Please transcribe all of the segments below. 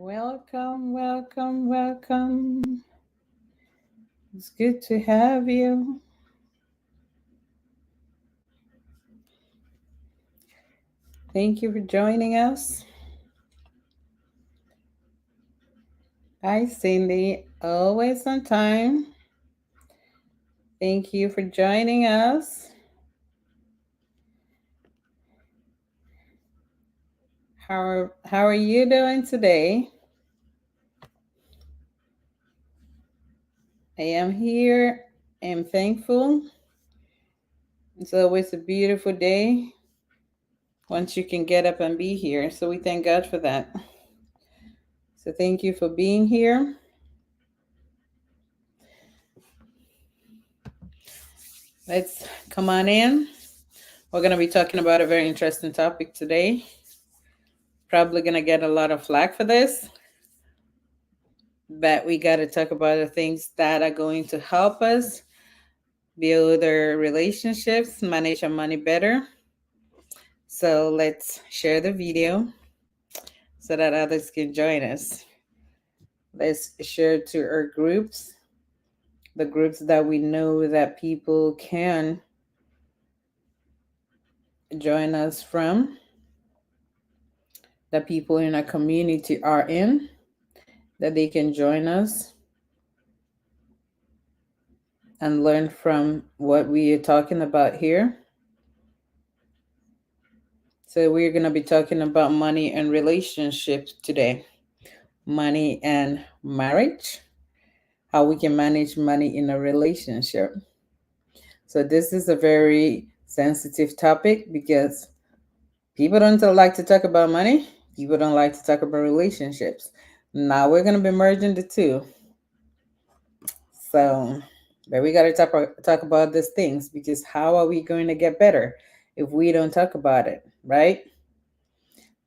Welcome, welcome, welcome. It's good to have you. Thank you for joining us. Hi, Cindy. Always on time. Thank you for joining us. How are you doing today? I am here. I am thankful. It's always a beautiful day once you can get up and be here. So we thank God for that. So thank you for being here. Let's come on in. We're going to be talking about a very interesting topic today. Probably going to get a lot of flack for this, but we got to talk about the things that are going to help us build our relationships, manage our money better. So let's share the video so that others can join us. Let's share to our groups, the groups that we know that people can join us from, that people in our community are in, that they can join us and learn from what we are talking about here. So we're going to be talking about money and relationships today. Money and marriage, how we can manage money in a relationship. So this is a very sensitive topic because people don't like to talk about money. People don't like to talk about relationships. Now we're going to be merging the two. So, but we got to talk about these things because how are we going to get better if we don't talk about it, right?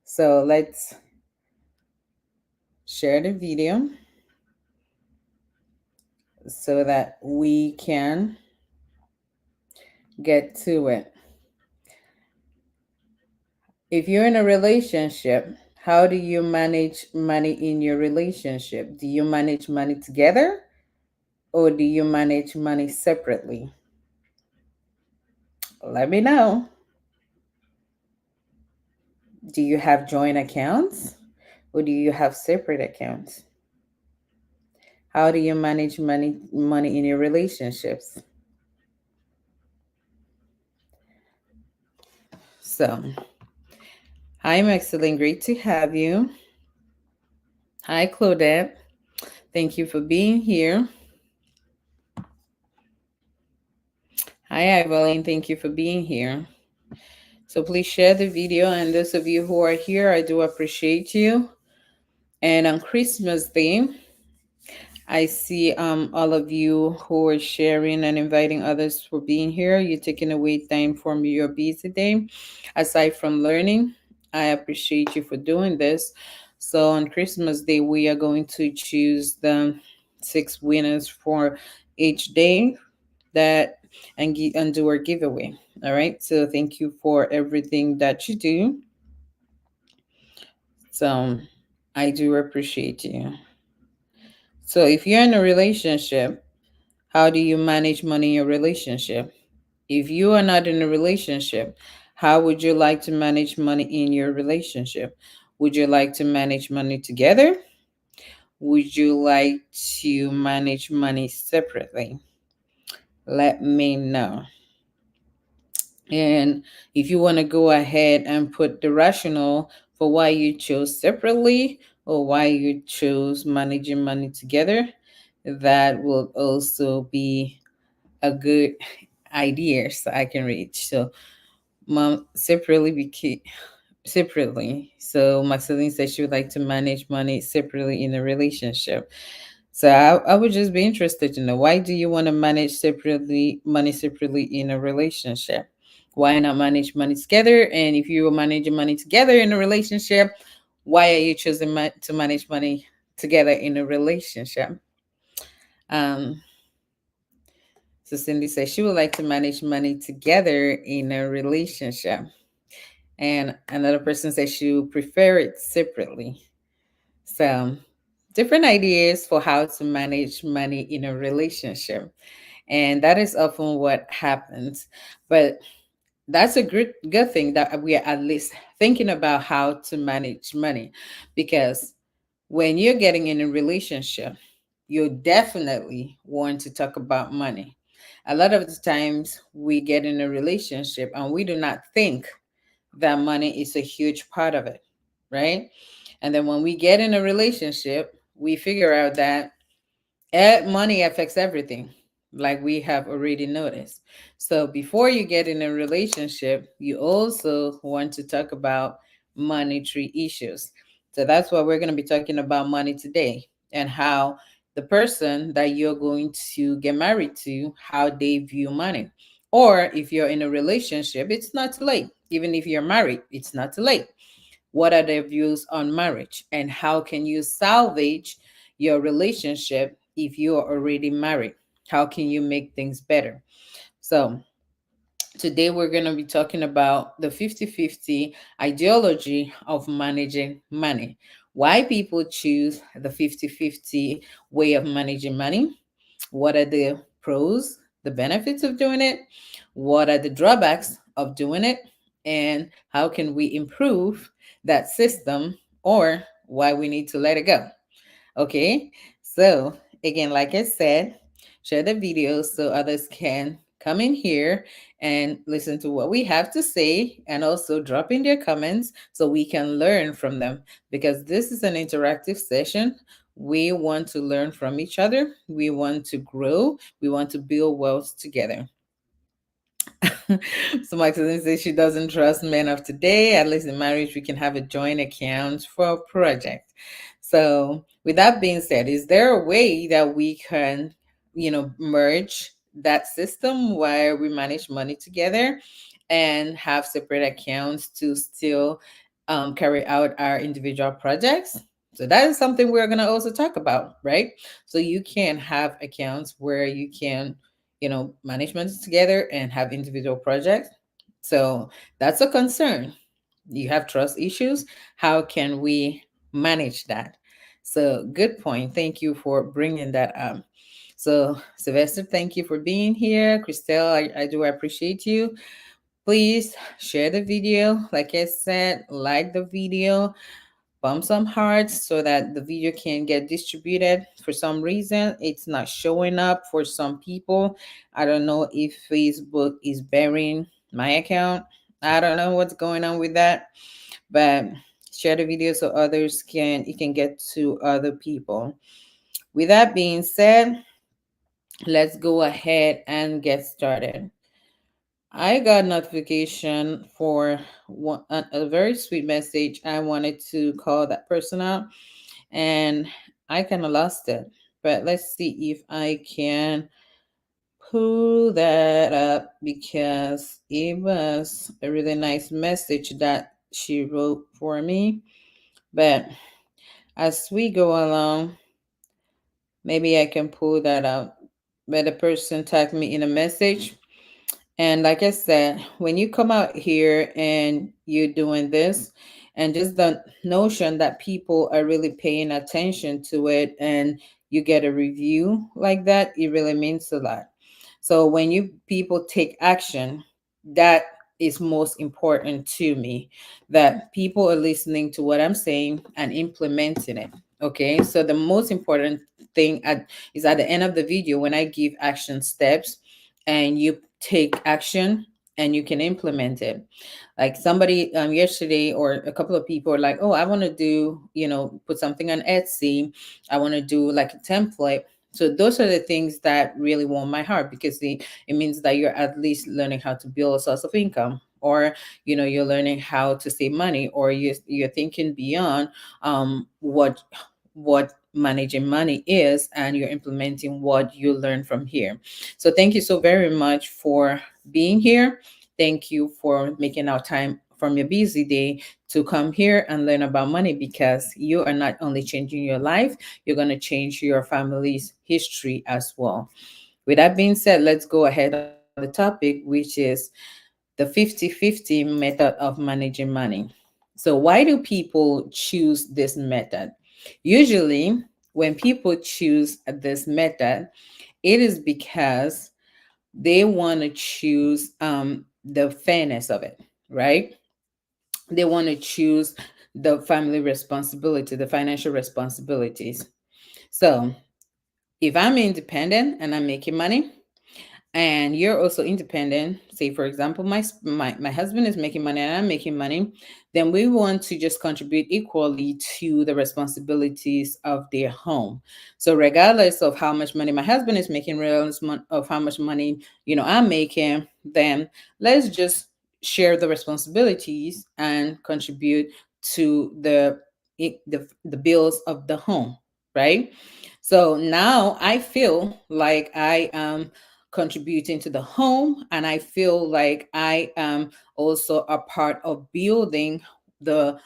So let's share the video so that we can get to it. If you're in a relationship, how do you manage money in your relationship? Do you manage money together or do you manage money separately? Let me know. Do you have joint accounts or do you have separate accounts? How do you manage money in your relationships? So, hi Maxine, great to have you. Hi Claudette, thank you for being here. Hi Evelyn, thank you for being here. So please share the video, and those of you who are here, I do appreciate you. And on Christmas Day, I see all of you who are sharing and inviting others for being here. You're taking away time from your busy day. Aside from learning, I appreciate you for doing this. So on Christmas Day, we are going to choose the 6 winners for each day that and do our giveaway. All right. So thank you for everything that you do. So I do appreciate you. So if you're in a relationship, how do you manage money in your relationship? If you are not in a relationship, how would you like to manage money in your relationship? Would you like to manage money together? Would you like to manage money separately? Let me know. And if you want to go ahead and put the rationale for why you chose separately or why you chose managing money together, that will also be a good idea so I can reach. So, mom, separately. So, Maxine said she would like to manage money separately in a relationship. So I would just be interested to know, why do you want to manage money separately in a relationship? Why not manage money together? And if you are managing money together in a relationship, why are you choosing to manage money together in a relationship? Um, so Cindy says she would like to manage money together in a relationship. And another person says she would prefer it separately. So, different ideas for how to manage money in a relationship. And that is often what happens. But that's a good thing that we are at least thinking about how to manage money, because when you're getting in a relationship, you definitely want to talk about money. A lot of the times we get in a relationship and we do not think that money is a huge part of it, right? And then when we get in a relationship, we figure out that money affects everything, like we have already noticed. So before you get in a relationship, you also want to talk about monetary issues. So that's what we're going to be talking about money today, and how the person that you're going to get married to, how they view money. Or if you're in a relationship, it's not too late. Even if you're married, it's not too late. What are their views on marriage, and how can you salvage your relationship if you are already married? How can you make things better? So, today we're going to be talking about the 50-50 ideology of managing money. Why people choose the 50-50 way of managing money. What are the pros, the benefits of doing it? What are the drawbacks of doing it? And how can we improve that system, or why we need to let it go? Okay, so again, like I said, share the video so others can come in here and listen to what we have to say, and also drop in their comments so we can learn from them, because this is an interactive session. We want to learn from each other, we want to grow, we want to build wealth together. So Maxine says she doesn't trust men of today. At least in marriage, we can have a joint account for a project. So with that being said, is there a way that we can, merge that system where we manage money together and have separate accounts to still carry out our individual projects? So that is something we're going to also talk about, right? So you can have accounts where you can, management together and have individual projects. So that's a concern. You have trust issues. How can we manage that? So, good point. Thank you for bringing that up. So, Sylvester, thank you for being here. Christelle, I do appreciate you. Please share the video. Like I said, like the video, bump some hearts so that the video can get distributed. For some reason, it's not showing up for some people. I don't know if Facebook is burying my account. I don't know what's going on with that, but share the video so others can it can get to other people. With that being said, let's go ahead and get started. I got notification for a very sweet message. I wanted to call that person out, and I kind of lost it. But let's see if I can pull that up, because it was a really nice message that she wrote for me. But as we go along, maybe I can pull that out. But the person tagged me in a message. And like I said, when you come out here and you're doing this, and just the notion that people are really paying attention to it, and you get a review like that, it really means a lot. So when you people take action, that is most important to me, that people are listening to what I'm saying and implementing it. Okay, so the most important thing is at the end of the video when I give action steps, and you take action and you can implement it. Like somebody yesterday, or a couple of people are like, oh, I want to do, put something on Etsy, I want to do like a template. So those are the things that really warm my heart, because it means that you're at least learning how to build a source of income, or you're learning how to save money, or you're thinking beyond what managing money is, and you're implementing what you learn from here. So thank you so very much for being here. Thank you for making our time from your busy day to come here and learn about money, because you are not only changing your life, you're going to change your family's history as well. With that being said, let's go ahead on the topic, which is the 50-50 method of managing money. So why do people choose this method? Usually, when people choose this method, it is because they want to choose the fairness of it, right? They want to choose the family responsibility, the financial responsibilities. So if I'm independent and I'm making money, and you're also independent, say for example my husband is making money and I'm making money, then we want to just contribute equally to the responsibilities of their home. So regardless of how much money my husband is making, regardless of how much money I'm making, then let's just share the responsibilities and contribute to the bills of the home, right? So now I feel like I am contributing to the home, and I feel like I am also a part of building the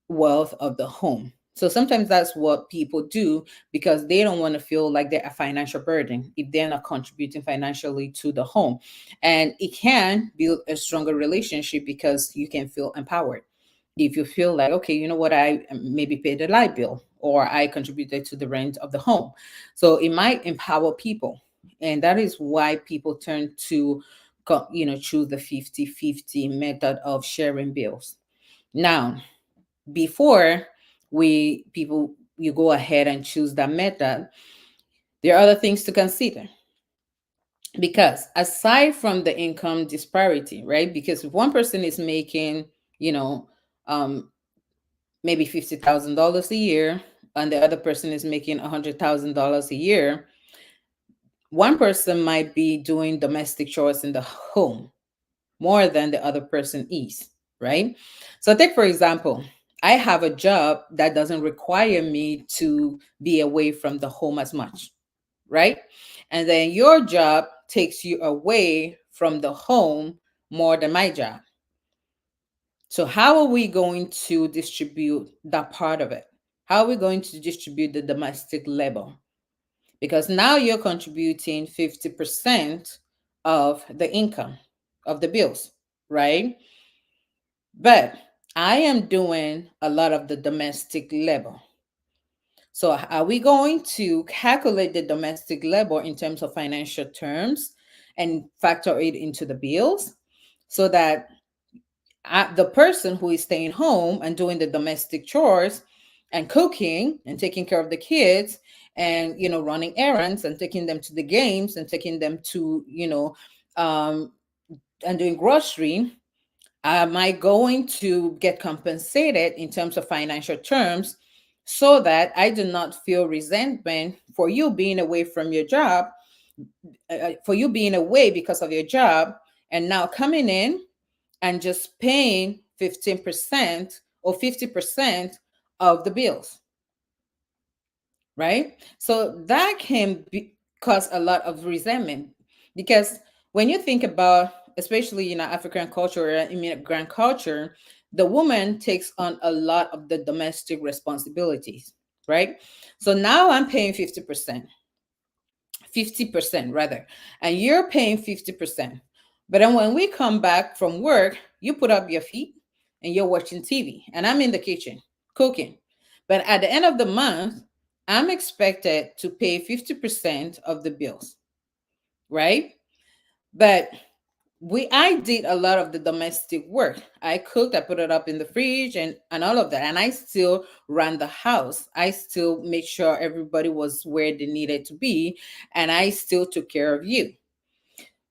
wealth of the home. So sometimes that's what people do because they don't want to feel like they're a financial burden if they're not contributing financially to the home. And it can build a stronger relationship because you can feel empowered. If you feel like, okay, you know what, I maybe paid a light bill or I contributed to the rent of the home. So it might empower people. And that is why people turn to, choose the 50-50 method of sharing bills. Now, before we people you go ahead and choose that method, there are other things to consider. Because aside from the income disparity, right? Because if one person is making, you know, um, maybe $50,000 a year, and the other person is making $100,000 a year, one person might be doing domestic chores in the home more than the other person is, right? So take for example, I have a job that doesn't require me to be away from the home as much, right? And then your job takes you away from the home more than my job. So how are we going to distribute that part of it? How are we going to distribute the domestic labor? Because now you're contributing 50% of the income of the bills, right? But I am doing a lot of the domestic labor. So are we going to calculate the domestic labor in terms of financial terms and factor it into the bills so that the person who is staying home and doing the domestic chores and cooking and taking care of the kids and running errands and taking them to the games and taking them to um, and doing grocery, am I going to get compensated in terms of financial terms so that I do not feel resentment for you being away from your job, for you being away because of your job, and now coming in and just paying 15% or 50% of the bills, right? So that cause a lot of resentment because when you think about, especially African culture or immigrant culture, the woman takes on a lot of the domestic responsibilities, right? So now I'm paying 50% rather, and you're paying 50%. But then when we come back from work, you put up your feet and you're watching TV, and I'm in the kitchen cooking. But at the end of the month, I'm expected to pay 50% of the bills, right? But I did a lot of the domestic work. I cooked, I put it up in the fridge and all of that. And I still ran the house. I still made sure everybody was where they needed to be. And I still took care of you.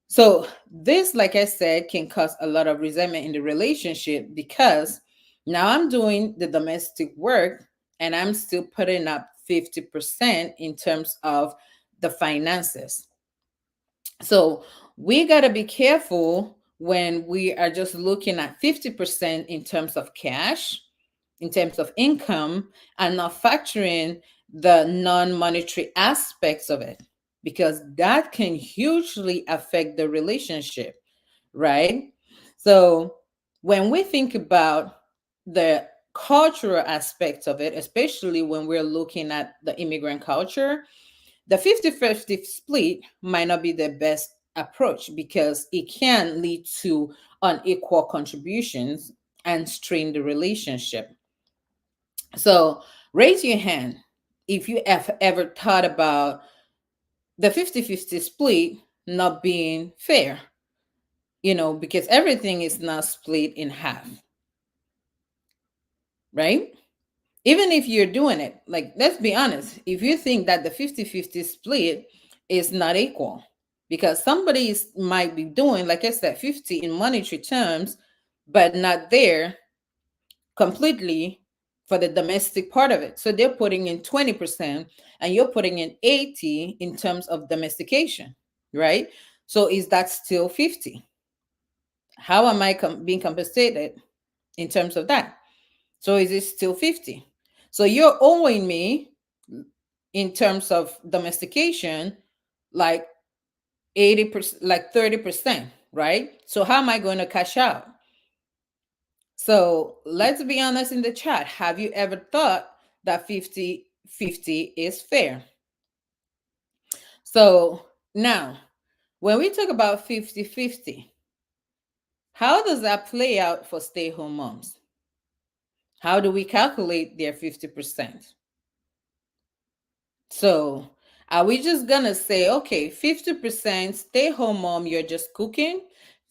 So this, like I said, can cause a lot of resentment in the relationship because now I'm doing the domestic work and I'm still putting up 50% in terms of the finances. So we got to be careful when we are just looking at 50% in terms of cash, in terms of income, and not factoring the non monetary aspects of it, because that can hugely affect the relationship, right? So when we think about the cultural aspects of it, especially when we're looking at the immigrant culture, the 50-50 split might not be the best approach because it can lead to unequal contributions and strain the relationship. So Raise your hand if you have ever thought about the 50-50 split not being fair, because everything is not split in half, right? Even if you're doing it, like, let's be honest, if you think that the 50-50 split is not equal, because somebody might be doing, like I said, 50 in monetary terms, but not there completely for the domestic part of it. So they're putting in 20% and you're putting in 80 in terms of domestication, right? So is that still 50? How am I being compensated in terms of that? So is it still 50? So you're owing me in terms of domestication like 80%, like 30%, right? So how am I going to cash out? So let's be honest in the chat. Have you ever thought that 50-50 is fair? So now, when we talk about 50-50, how does that play out for stay-home moms? How do we calculate their 50%? So are we just gonna say, okay, 50% stay home mom, you're just cooking,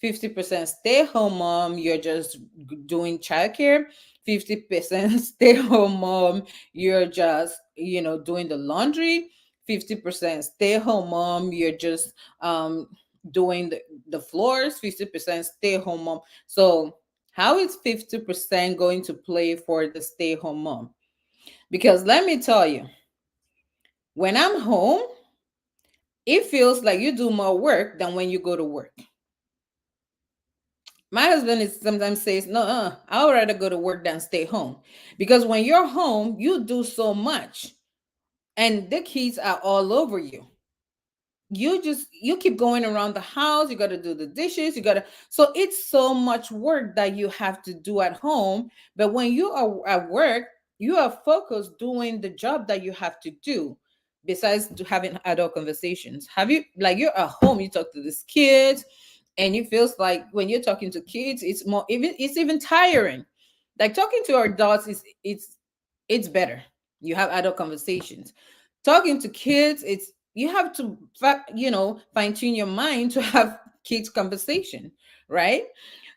50% stay home mom, you're just doing childcare, 50% stay home mom, you're just, doing the laundry, 50% stay home mom, you're just doing the floors, 50% stay home mom. So how is 50% going to play for the stay home mom? Because let me tell you, when I'm home, it feels like you do more work than when you go to work. My husband is sometimes says, no, I would rather go to work than stay home. Because when you're home, you do so much and the kids are all over you. You keep going around the house, you got to do the dishes, so it's so much work that you have to do at home. But when you are at work, you are focused doing the job that you have to do, besides having adult conversations. Have you, like, you're at home, you talk to these kids, and it feels like when you're talking to kids, it's even tiring. Like, talking to our adults it's better. You have adult conversations. Talking to kids, it's you have to fine tune your mind to have kids conversation, right?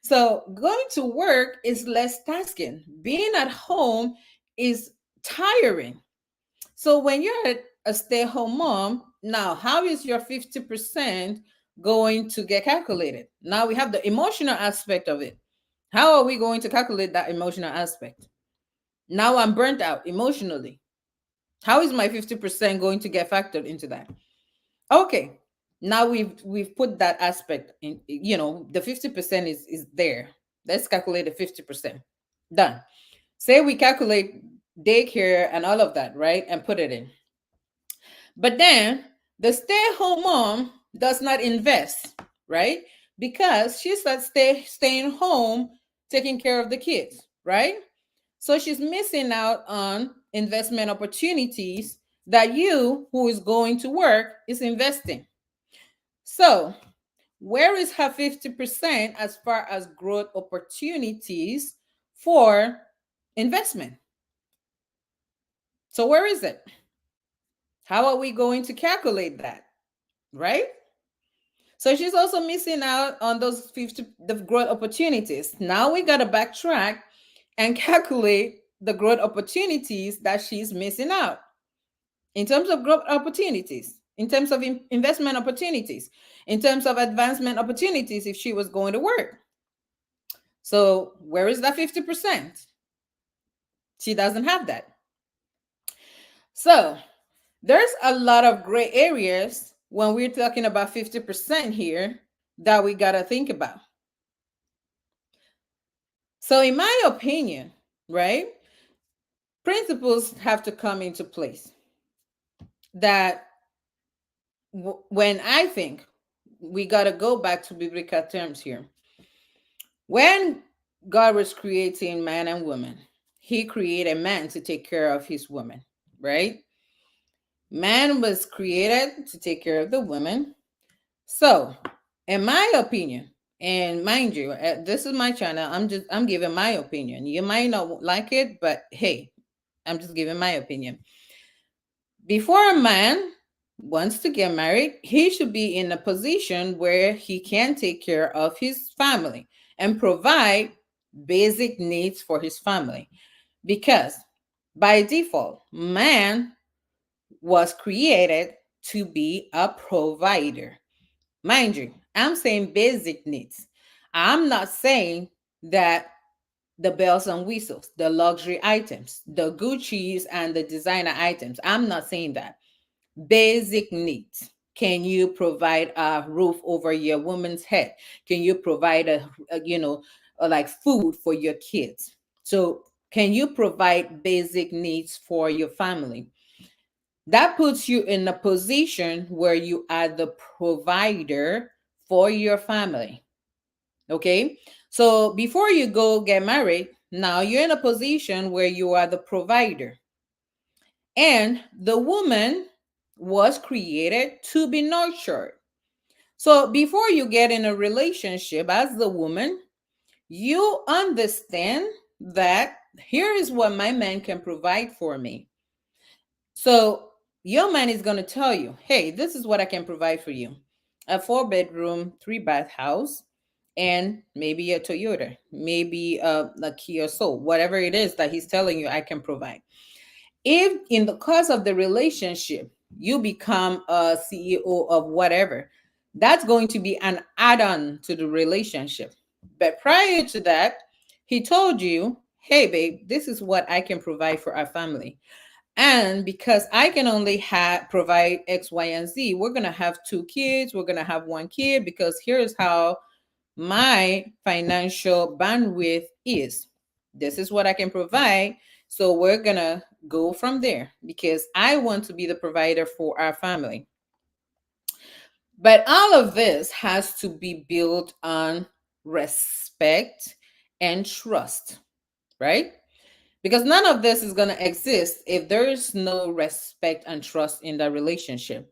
So going to work is less tasking. Being at home is tiring. So when you're a stay-at-home mom, now how is your 50% going to get calculated? Now we have the emotional aspect of it. How are we going to calculate that emotional aspect? Now I'm burnt out emotionally. How is my 50% going to get factored into that? Okay. Now we've put that aspect in, the 50% is there. Let's calculate the 50%. Done. Say we calculate daycare and all of that, right? And put it in. But then the stay-at-home mom does not invest, right? Because she starts staying home taking care of the kids, right? So she's missing out on investment opportunities that you, who is going to work, is investing. So where is her 50% as far as growth opportunities for investment? So where is it? How are we going to calculate that? Right? So she's also missing out on those 50 the growth opportunities. Now we got to backtrack and calculate the growth opportunities that she's missing out in terms of growth opportunities, in terms of investment opportunities, in terms of advancement opportunities if she was going to work. So where is that 50%? She doesn't have that. So there's a lot of gray areas when we're talking about 50% here that we got to think about. So in my opinion, right, principles have to come into place that when I think we got to go back to biblical terms here. When God was creating man and woman, he created man to take care of his woman, right? Man was created to take care of the woman. So, in my opinion, and mind you, this is my channel. I'm giving my opinion. You might not like it, but hey, I'm just giving my opinion. Before a man wants to get married, he should be in a position where he can take care of his family and provide basic needs for his family. Because by default, man was created to be a provider. Mind you, I'm saying basic needs. I'm not saying that the bells and whistles, the luxury items, the Gucci's and the designer items. I'm not saying that. Basic needs. Can you provide a roof over your woman's head? Can you provide like food for your kids? So, can you provide basic needs for your family? That puts you in a position where you are the provider for your family. Okay. So before you go get married, now you're in a position where you are the provider. And the woman was created to be nurtured. So before you get in a relationship as the woman, you understand that here is what my man can provide for me. So your man is going to tell you, hey, this is what I can provide for you: a 4 bedroom, 3 bath house, and maybe a Toyota, maybe a Kia Soul, whatever it is that he's telling you I can provide. If in the course of the relationship, you become a CEO of whatever, that's going to be an add on to the relationship. But prior to that, he told you, hey, babe, this is what I can provide for our family. And because I can only provide X, Y, and Z, we're gonna have 2 kids. We're gonna have 1 kid because here's how my financial bandwidth is. This is what I can provide. So we're gonna go from there because I want to be the provider for our family. But all of this has to be built on respect and trust, right? Because none of this is going to exist if there is no respect and trust in that relationship.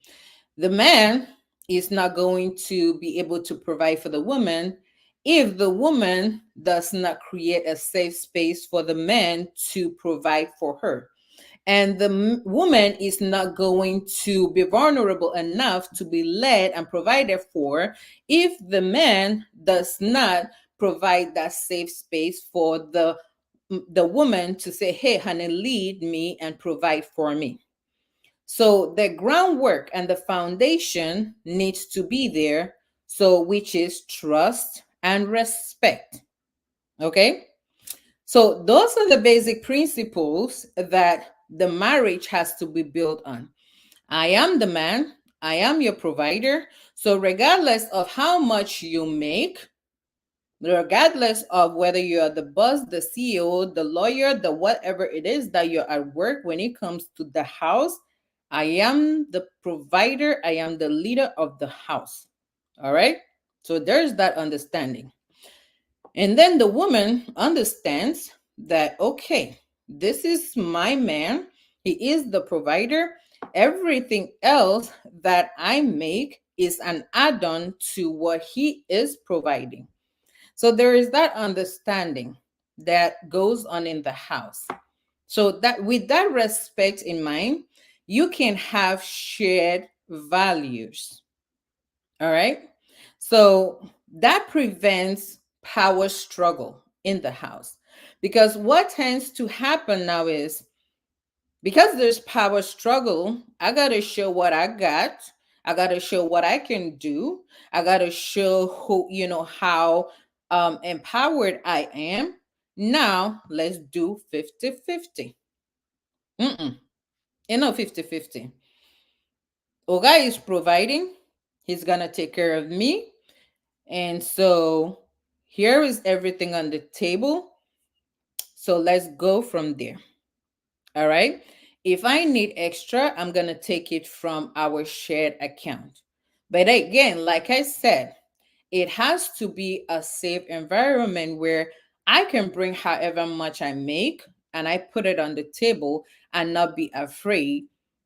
The man is not going to be able to provide for the woman if the woman does not create a safe space for the man to provide for her. And the woman is not going to be vulnerable enough to be led and provided for if the man does not provide that safe space for the woman to say, hey, honey, lead me and provide for me. So the groundwork and the foundation needs to be there. So, which is trust and respect. Okay. So, those are the basic principles that the marriage has to be built on. I am the man, I am your provider. So, regardless of how much you make, regardless of whether you're the boss, the CEO, the lawyer, the whatever it is that you're at work, when it comes to the house, I am the provider, I am the leader of the house. All right. So there's that understanding. And then the woman understands that, okay, this is my man, he is the provider. Everything else that I make is an add on to what he is providing. So there is that understanding that goes on in the house. So that with that respect in mind, you can have shared values. All right. So that prevents power struggle in the house. Because what tends to happen now is because there's power struggle, I got to show what I got. I got to show what I can do. I got to show who, how empowered I am. Now, let's do 50-50. Mm-mm. 50-50. Oga is providing. He's going to take care of me. And so here is everything on the table. So let's go from there. All right. If I need extra, I'm going to take it from our shared account. But again, like I said, it has to be a safe environment where I can bring however much I make and I put it on the table and not be afraid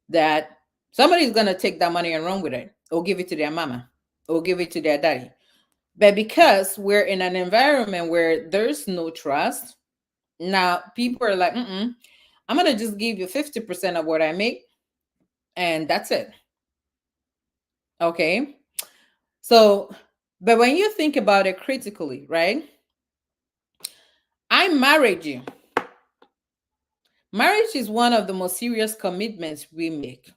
that somebody's going to take that money and run with it or give it to their mama or give it to their daddy. But because we're in an environment where there's no trust, now people are like, mm-mm, I'm going to just give you 50% of what I make, and that's it. Okay. So, but when you think about it critically, right? I married you. Marriage is one of the most serious commitments we make.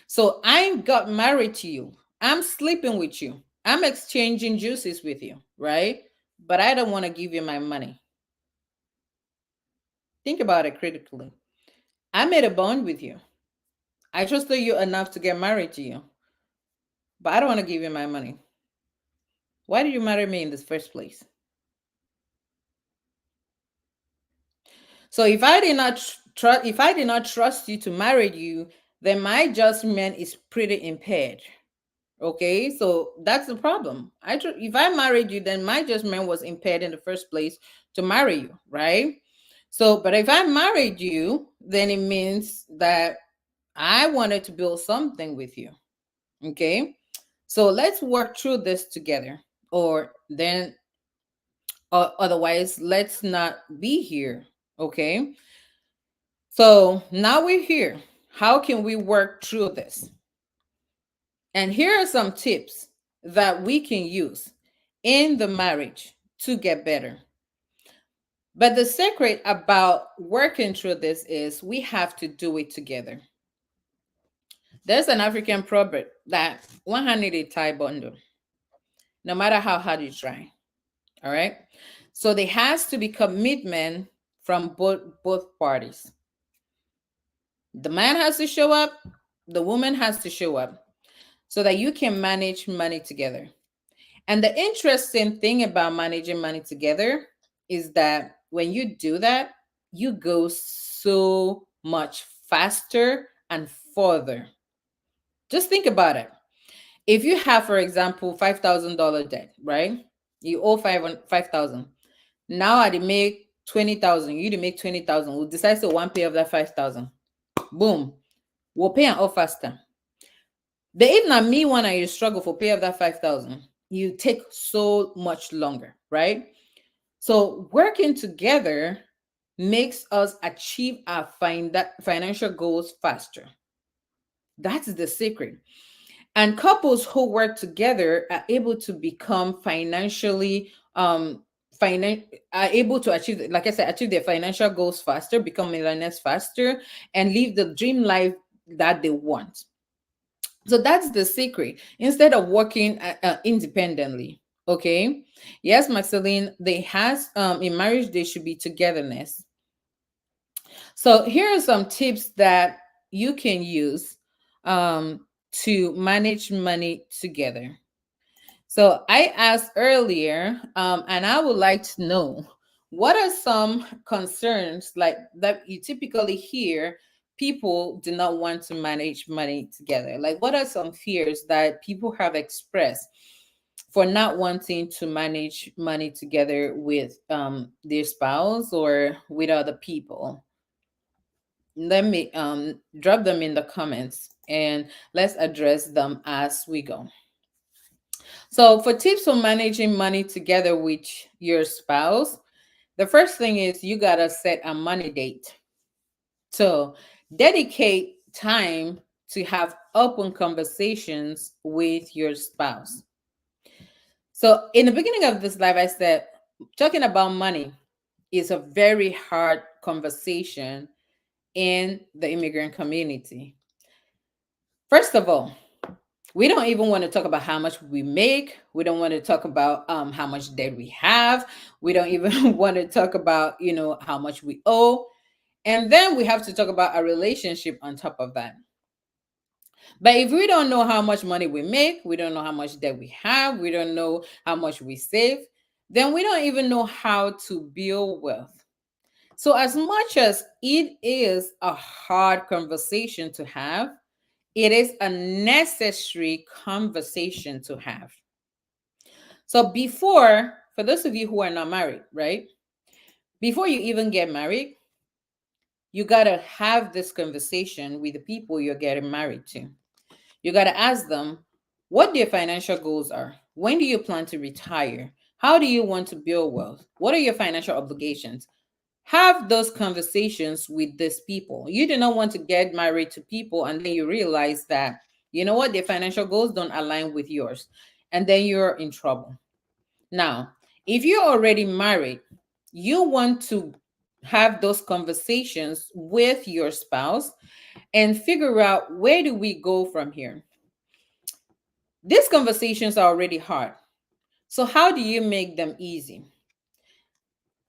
So I got married to you. I'm sleeping with you. I'm exchanging juices with you, right? But I don't want to give you my money. Think about it critically. I made a bond with you. I trusted you enough to get married to you, but I don't want to give you my money. Why did you marry me in this first place? So if I did not trust you to marry you, then my judgment is pretty impaired. Okay, so that's the problem. If I married you, then my judgment was impaired in the first place to marry you, right? So, but if I married you, then it means that I wanted to build something with you. Okay, so let's work through this together, or then, otherwise, let's not be here. Okay, so now we're here. How can we work through this? And here are some tips that we can use in the marriage to get better. But the secret about working through this is we have to do it together. There's an African proverb that one hand need a tie bundle, no matter how hard you try. All right. So there has to be commitment from both parties. The man has to show up, the woman has to show up so that you can manage money together. And the interesting thing about managing money together is that when you do that, you go so much faster and further. Just think about it. If you have, for example, $5,000 debt, right? You owe 5,000. Now I make 20,000. You to make 20,000. We'll decide to one pay of that 5,000. Boom. We'll pay an off faster. The if not me one and you struggle for pay of that 5,000, you take so much longer, right? So working together makes us achieve our financial goals faster. That's the secret. And couples who work together are able to become financially are able to achieve, like I said, achieve their financial goals faster, become millionaires faster, and live the dream life that they want. So that's the secret. Instead of working independently, okay? Yes, Maxine, they has in marriage there should be togetherness. So here are some tips that you can use to manage money together. So I asked earlier, and I would like to know what are some concerns like that you typically hear people do not want to manage money together? Like, what are some fears that people have expressed for not wanting to manage money together with their spouse or with other people? Let me drop them in the comments and let's address them as we go. So, for tips on managing money together with your spouse, the first thing is you got to set a money date. So, dedicate time to have open conversations with your spouse. So, in the beginning of this live, I said talking about money is a very hard conversation in the immigrant community. First of all, we don't even want to talk about how much we make. We don't want to talk about how much debt we have. We don't even want to talk about, how much we owe. And then we have to talk about a relationship on top of that. But if we don't know how much money we make, we don't know how much debt we have, we don't know how much we save, then we don't even know how to build wealth. So, as much as it is a hard conversation to have, it is a necessary conversation to have. So, for those of you who are not married, right? Before you even get married, you got to have this conversation with the people you're getting married to. You got to ask them what their financial goals are. When do you plan to retire? How do you want to build wealth? What are your financial obligations? Have those conversations with these people. You do not want to get married to people and then you realize that, you know what, their financial goals don't align with yours. And then you're in trouble. Now, if you're already married, you want to have those conversations with your spouse and figure out, where do we go from here? These conversations are already hard. So, how do you make them easy?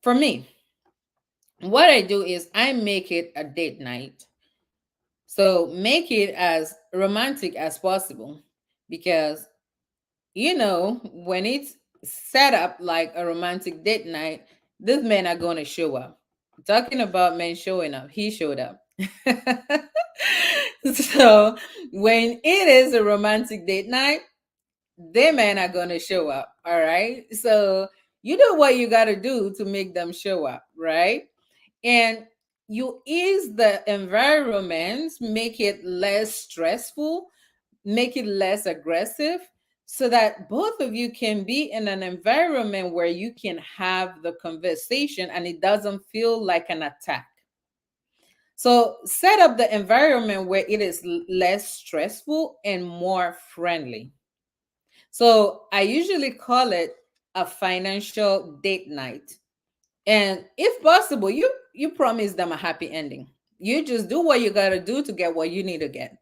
For me, what I do is I make it a date night. So, make it as romantic as possible, because when it's set up like a romantic date night, these men are going to show up. Talking about men showing up, he showed up. So when it is a romantic date night, they men are going to show up. All right. So you know what you got to do to make them show up, right? And you ease the environment, make it less stressful, make it less aggressive, so that both of you can be in an environment where you can have the conversation and it doesn't feel like an attack. So set up the environment where it is less stressful and more friendly. So I usually call it a financial date night. And if possible, you promise them a happy ending. You just do what you got to do to get what you need to get.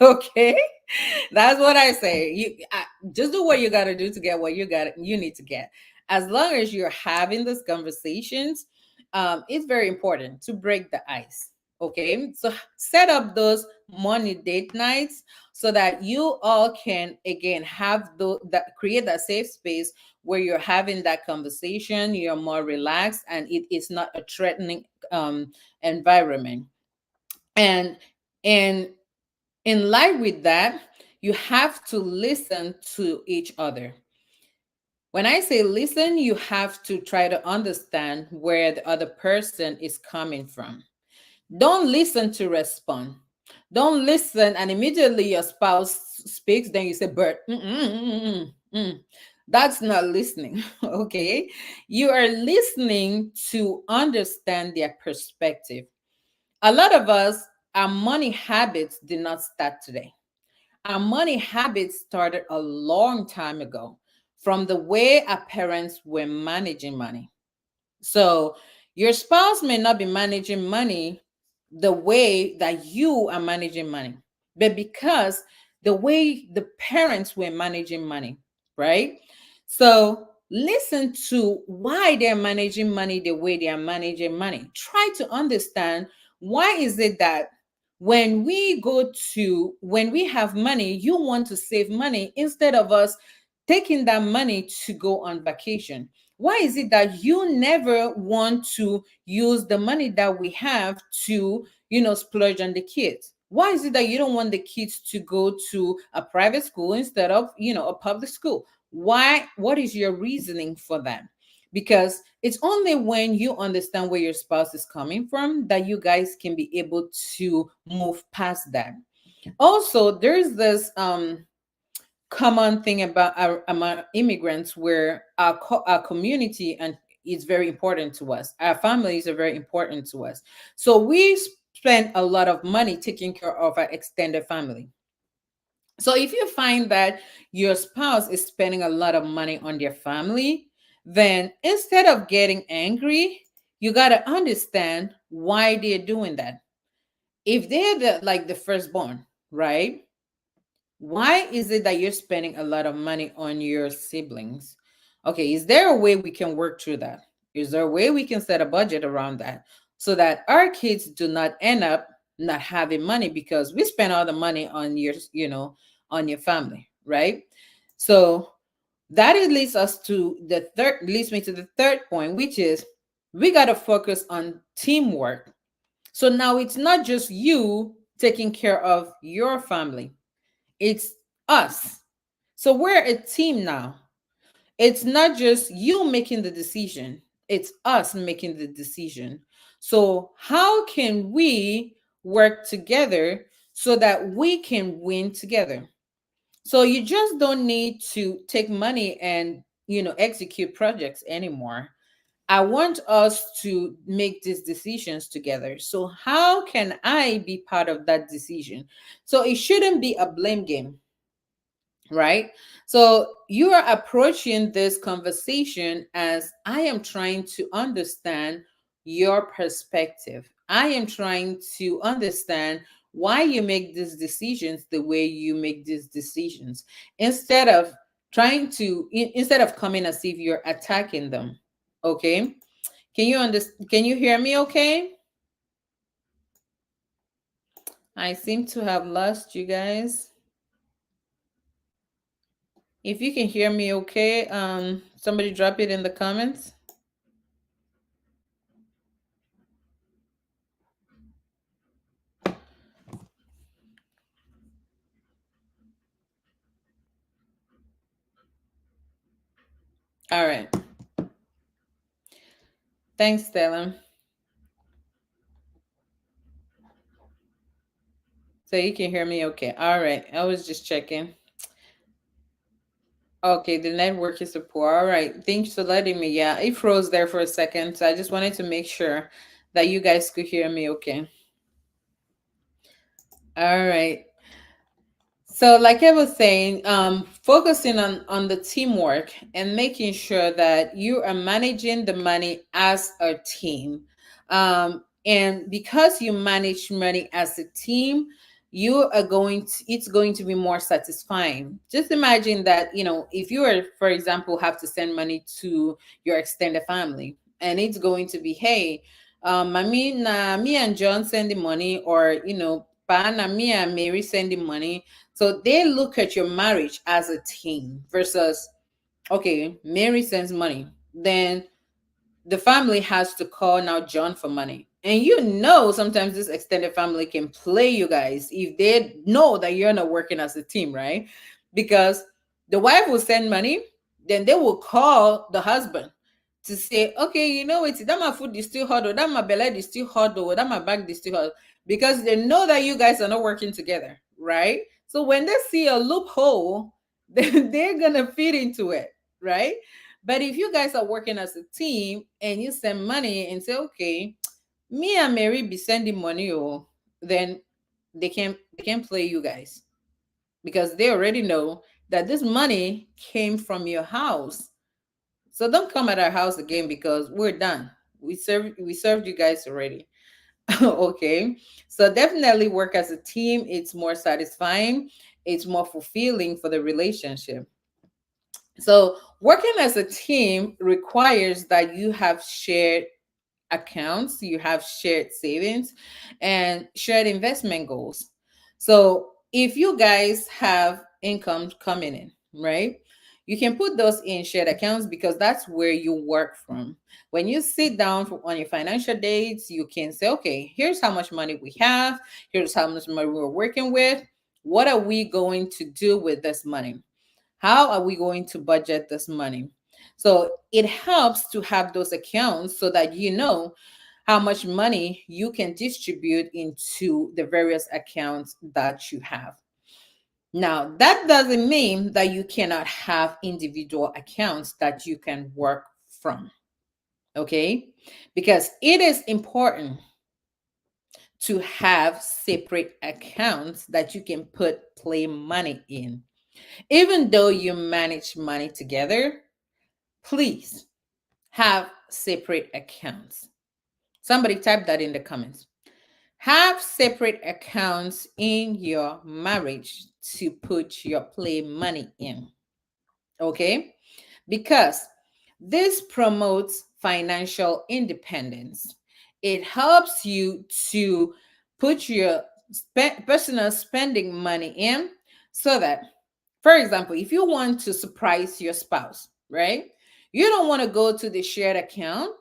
Okay, that's what I say. Just do what you got to do to get what you need to get. As long as you're having these conversations, it's very important to break the ice. Okay, so set up those money date nights so that you all can again have that create that safe space where you're having that conversation. You're more relaxed and it is not a threatening environment. And and in line with that, you have to listen to each other. When I say listen, you have to try to understand where the other person is coming from. Don't listen to respond. Don't listen and immediately your spouse speaks, then you say, "Bert, that's not listening." Okay, you are listening to understand their perspective. A lot of us, our money habits did not start today. Our money habits started a long time ago from the way our parents were managing money. So your spouse may not be managing money the way that you are managing money, but because the way the parents were managing money, right? So listen to why they're managing money the way they are managing money. Try to understand, why is it that when we have money, you want to save money instead of us taking that money to go on vacation? Why is it that you never want to use the money that we have to, splurge on the kids? Why is it that you don't want the kids to go to a private school instead of, a public school? Why? What is your reasoning for that? Because it's only when you understand where your spouse is coming from that you guys can be able to move past that. Also, there's this common thing about our among immigrants, where our community and is very important to us. Our families are very important to us. So we spend a lot of money taking care of our extended family. So if you find that your spouse is spending a lot of money on their family, then instead of getting angry, you got to understand why they're doing that. If they're the firstborn, right? Why is it that you're spending a lot of money on your siblings? Okay, is there a way we can work through that? Is there a way we can set a budget around that so that our kids do not end up not having money because we spend all the money on on your family, right? So that leads me to the third point, which is we got to focus on teamwork. So now it's not just you taking care of your family, it's us. So we're a team now. It's not just you making the decision, it's us making the decision. So, how can we work together so that we can win together? So, you just don't need to take money and, execute projects anymore. I want us to make these decisions together. So, how can I be part of that decision? So, it shouldn't be a blame game, right? So you are approaching this conversation as I am trying to understand your perspective. I am trying to understand why you make these decisions the way you make these decisions, instead of instead of coming as if you're attacking them. Okay? Can you hear me okay? I seem to have lost you guys. If you can hear me okay, somebody drop it in the comments. All right. Thanks, Stella. So you can hear me okay. All right. I was just checking. Okay, the network is poor. All right. Thanks for letting me. Yeah, it froze there for a second. So I just wanted to make sure that you guys could hear me okay. All right. So, like I was saying, focusing on the teamwork and making sure that you are managing the money as a team. And because you manage money as a team, it's going to be more satisfying. Just imagine that, if you are, for example, have to send money to your extended family, and it's going to be, hey, mommy, na me and John sending money, or, pa na me and Mary sending money. So they look at your marriage as a team versus, okay, Mary sends money. Then the family has to call now John for money. And sometimes this extended family can play you guys if they know that you're not working as a team, right? Because the wife will send money, then they will call the husband to say, okay, it's that my food is still hot, or that my belly is still hot, or that my bag is still hot, because they know that you guys are not working together, right? So when they see a loophole, then they're gonna feed into it, right? But if you guys are working as a team and you send money and say, okay, me and Mary be sending money, then they can play you guys, because they already know that this money came from your house. So don't come at our house again, because we're done. We served you guys already. Okay. So definitely work as a team. It's more satisfying. It's more fulfilling for the relationship. So working as a team requires that you have shared accounts, you have shared savings, and shared investment goals. So if you guys have income coming in, right? You can put those in shared accounts, because that's where you work from. When you sit down on your financial dates, you can say, okay, here's how much money we have, here's how much money we're working with. What are we going to do with this money? How are we going to budget this money? So it helps to have those accounts so that you know how much money you can distribute into the various accounts that you have. Now, that doesn't mean that you cannot have individual accounts that you can work from. Okay? Because it is important to have separate accounts that you can play money in. Even though you manage money together, please have separate accounts. Somebody type that in the comments. Have separate accounts in your marriage to put your play money in. Okay? Because this promotes financial independence. It helps you to put your personal spending money in, so that, for example, if you want to surprise your spouse, right? You don't want to go to the shared account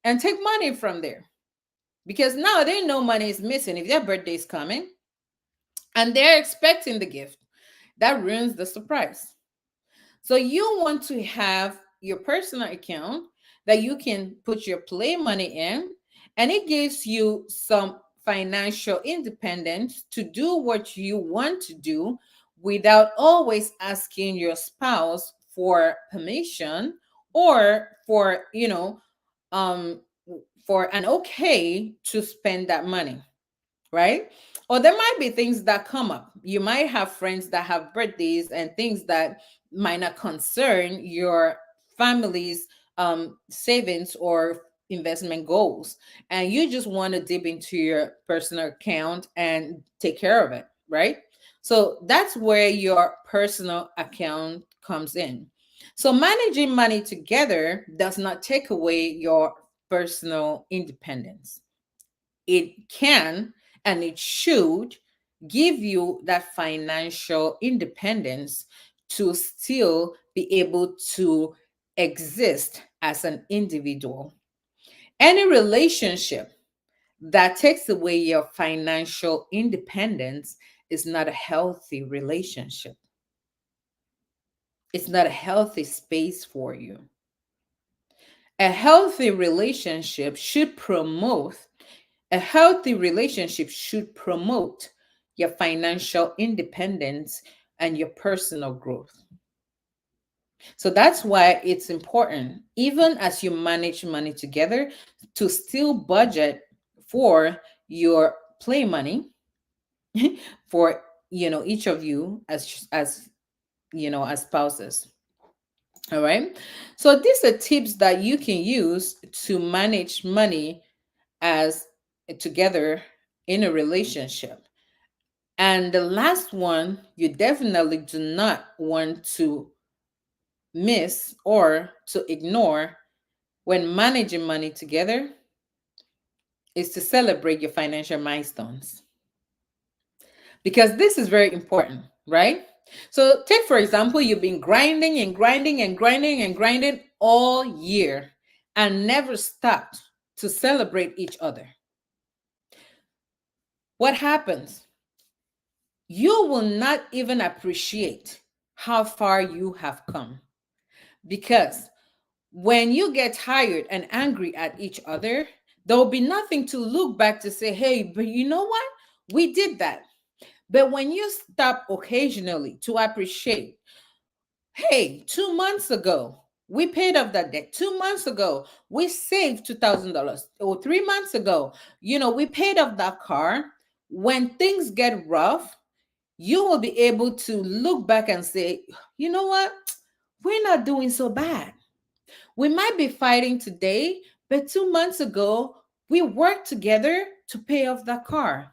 and take money from there, because now they know money is missing if their birthday is coming and they're expecting the gift. That ruins the surprise. So you want to have your personal account that you can put your play money in, and it gives you some financial independence to do what you want to do without always asking your spouse for permission, or for, um for an okay to spend that money, right? Or there might be things that come up. You might have friends that have birthdays and things that might not concern your family's savings or investment goals. And you just want to dip into your personal account and take care of it, right? So that's where your personal account comes in. So managing money together does not take away your personal independence. It can and it should give you that financial independence to still be able to exist as an individual. Any relationship that takes away your financial independence is not a healthy relationship. It's not a healthy space for you. A healthy relationship should promote A healthy relationship should promote your financial independence and your personal growth. So that's why it's important, even as you manage money together, to still budget for your play money for each of you as as spouses. All right. So these are tips that you can use to manage money as together in a relationship. And the last one you definitely do not want to miss or to ignore when managing money together is to celebrate your financial milestones. Because this is very important, right? So, take for example, you've been grinding and grinding and grinding and grinding all year and never stopped to celebrate each other. What happens? You will not even appreciate how far you have come. Because when you get tired and angry at each other, there will be nothing to look back to say, hey, but you know what? We did that. But when you stop occasionally to appreciate, hey, 2 months ago, we paid off that debt. 2 months ago, we saved $2,000. Or 3 months ago, we paid off that car. When things get rough, you will be able to look back and say, you know what? We're not doing so bad. We might be fighting today, but 2 months ago, we worked together to pay off that car.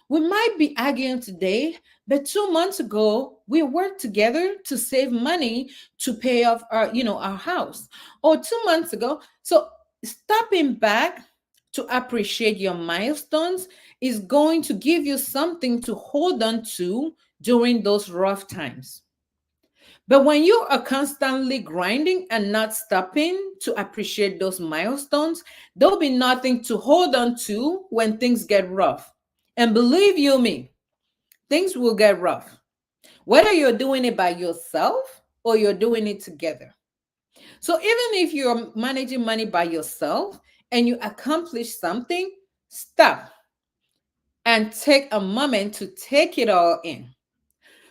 We might be arguing today, but 2 months ago, we worked together to save money to pay off our house. Or 2 months ago. So stopping back to appreciate your milestones is going to give you something to hold on to during those rough times. But when you are constantly grinding and not stopping to appreciate those milestones, there'll be nothing to hold on to when things get rough. And believe you me, things will get rough. Whether you're doing it by yourself or you're doing it together. So even if you're managing money by yourself and you accomplish something, stop and take a moment to take it all in.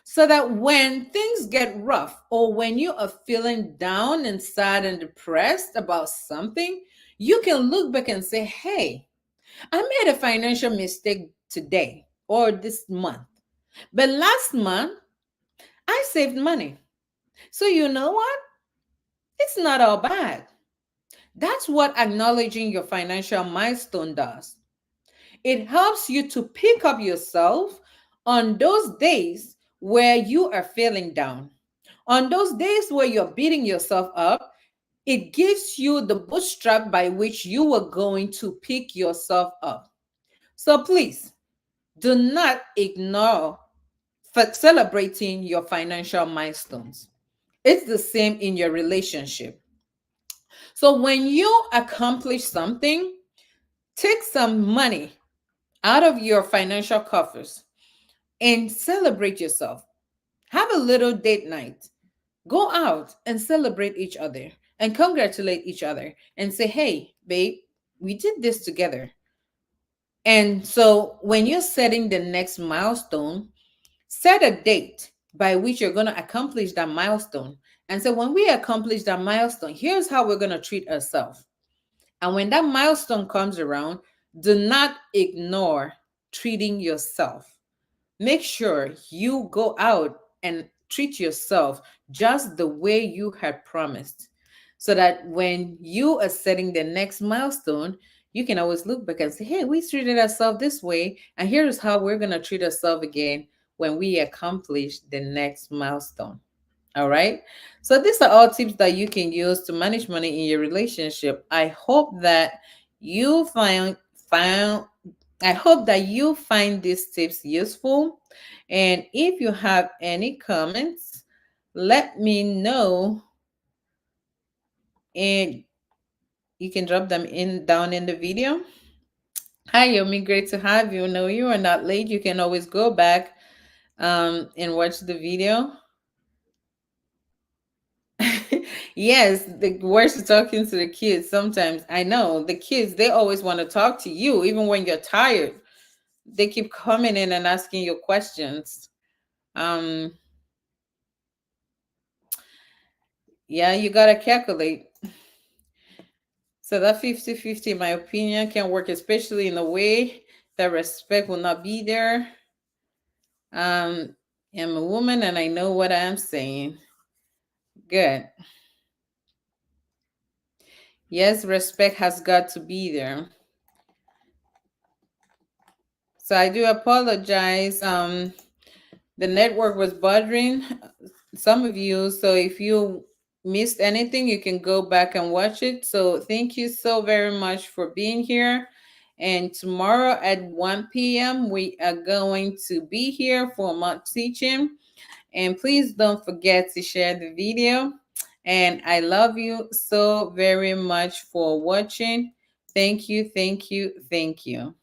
So that when things get rough or when you are feeling down and sad and depressed about something, you can look back and say, hey, I made a financial mistake today or this month. But last month, I saved money. So you know what? It's not all bad. That's what acknowledging your financial milestone does. It helps you to pick up yourself on those days where you are feeling down. On those days where you're beating yourself up, it gives you the bootstrap by which you are going to pick yourself up. So please do not ignore celebrating your financial milestones. It's the same in your relationship. So when you accomplish something, take some money out of your financial coffers and celebrate yourself. Have a little date night. Go out and celebrate each other and congratulate each other and say, hey, babe, we did this together. And so when you're setting the next milestone, set a date by which you're going to accomplish that milestone. And so when we accomplish that milestone, here's how we're going to treat ourselves. And when that milestone comes around, do not ignore treating yourself. Make sure you go out and treat yourself just the way you had promised, so that when you are setting the next milestone, you can always look back and say, hey, we treated ourselves this way, and here's how we're going to treat ourselves again when we accomplish the next milestone. All right. So these are all tips that you can use to manage money in your relationship. You find found I hope that you find these tips useful. And if you have any comments, let me know, and you can drop them in down in the video. Hi Yomi, great to have you. No, you are not late. You can always go back and watch the video. Yes, the worse talking to the kids sometimes. I know the kids, they always want to talk to you, even when you're tired. They keep coming in and asking you questions. Um, yeah, you gotta calculate. So that 50-50, in my opinion, can work, especially in a way that respect will not be there. I'm a woman and I know what I'm saying. Good. Yes, respect has got to be there. So I do apologize. The network was bothering some of you. So if you missed anything, you can go back and watch it. So thank you so very much for being here. And tomorrow at 1 p.m., we are going to be here for mock teaching. And please don't forget to share the video. And I love you so very much for watching. Thank you, thank you, thank you.